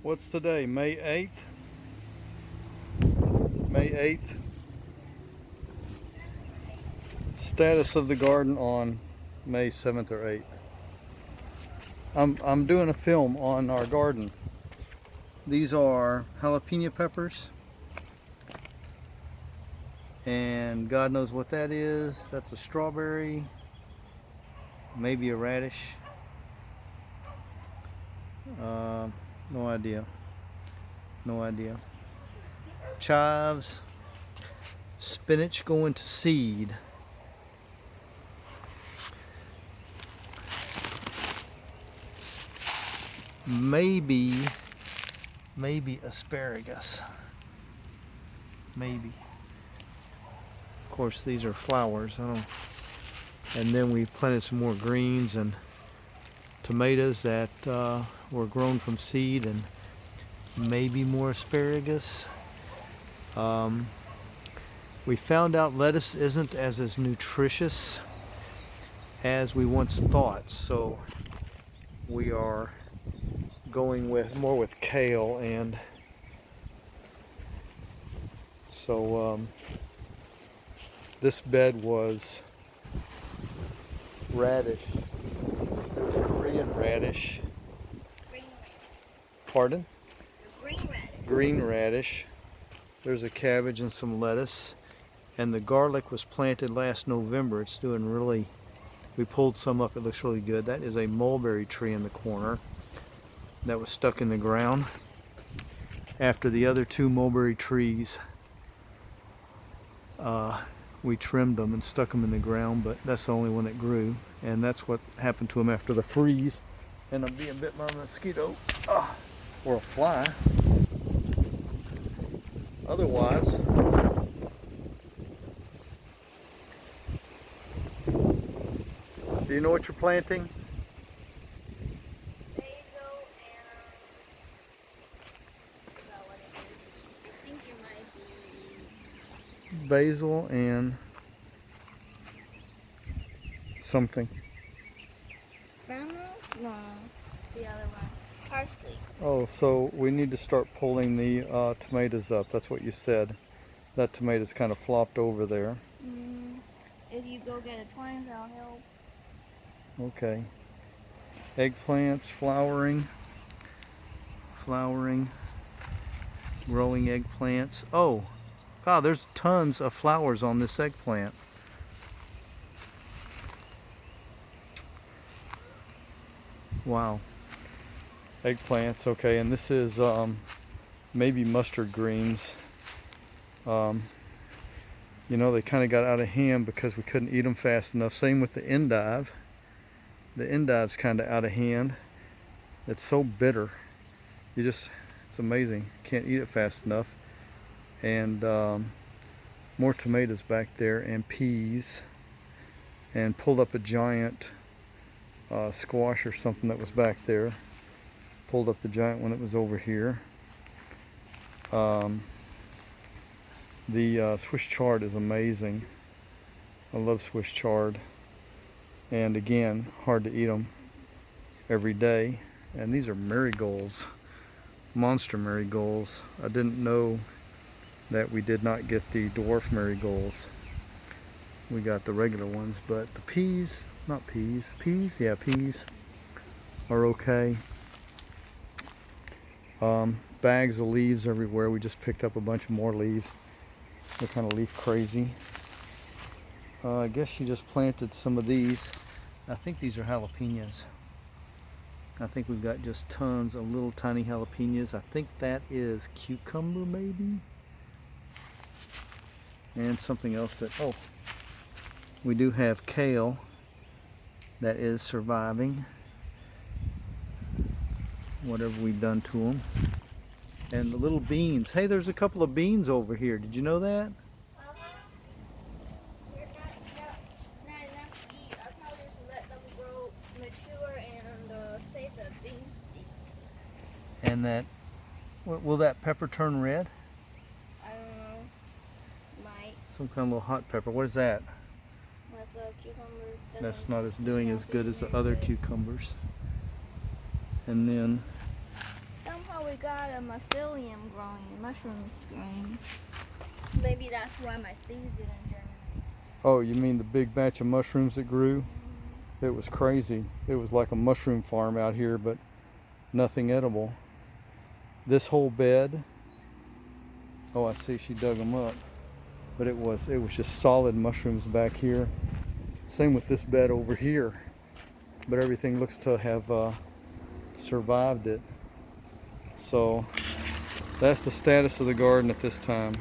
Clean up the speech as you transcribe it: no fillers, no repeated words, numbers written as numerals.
What's today? May 8th? May 8th. Status of the garden on May 7th or 8th. I'm doing a film on our garden. These are jalapeno peppers. And God knows what that is. That's a strawberry. Maybe a radish. No idea. No idea. Chives. Spinach going to seed. Maybe asparagus. Maybe. Of course, these are flowers. And then we planted some more greens and tomatoes that were grown from seed, and maybe more asparagus. We found out lettuce isn't as nutritious as we once thought, so we are going more with kale, and so this bed was radish. There's Korean radish. Green radish. Pardon? Green radish. Green radish. There's a cabbage and some lettuce. And the garlic was planted last November. It's doing really, we pulled some up. It looks really good. That is a mulberry tree in the corner that was stuck in the ground after the other two mulberry trees. We trimmed them and stuck them in the ground, but that's the only one that grew, and that's what happened to them after the freeze. And I'm being bit by a mosquito, or a fly. Otherwise, do you know what you're planting? Basil and I forgot what it is. I think it might be Basil and something. fennel? No, the other one. Parsley. Oh, so we need to start pulling the tomatoes up. That's what you said. That tomato's kind of flopped over there. If you go get a twine, that'll help. Okay. Eggplants flowering. Growing eggplants. Oh, wow, there's tons of flowers on this eggplant. Wow. Eggplants, okay, and this is maybe mustard greens. You know, they kind of got out of hand because we couldn't eat them fast enough. Same with the endive. The endive's kind of out of hand. It's so bitter. It's amazing. Can't eat it fast enough. And more tomatoes back there, and peas. And pulled up a giant squash or something that was back there. Pulled up the giant one that was over here. The Swiss chard is amazing. I love Swiss chard. And again, hard to eat them every day. And these are marigolds, monster marigolds. I didn't know that we did not get the dwarf marigolds. We got the regular ones, but the peas, yeah, peas are okay. Bags of leaves everywhere. We just picked up a bunch of more leaves. They're kind of leaf crazy. I guess she just planted some of these. I think these are jalapenos. I think we've got just tons of little tiny jalapenos. I think that is cucumber maybe. And something else that, we do have kale that is surviving. Whatever we've done to them. And the little beans. Hey, there's a couple of beans over here. Did you know that? They're not enough to eat. I'll probably just let them grow mature and save the bean seeds. And that, will that pepper turn red? I don't know. Might. Some kind of little hot pepper. What is that? That's a cucumber. That's not doing as good as the other cucumbers. And then Somehow Oh, we got a mycelium growing, mushrooms growing. Maybe that's why my seeds didn't germinate. Oh, you mean the big batch of mushrooms that grew? It was crazy. It was like a mushroom farm out here, but nothing edible. This whole bed, oh, I see she dug them up, but it was just solid mushrooms back here. Same with this bed over here, but everything looks to have survived it. So that's the status of the garden at this time.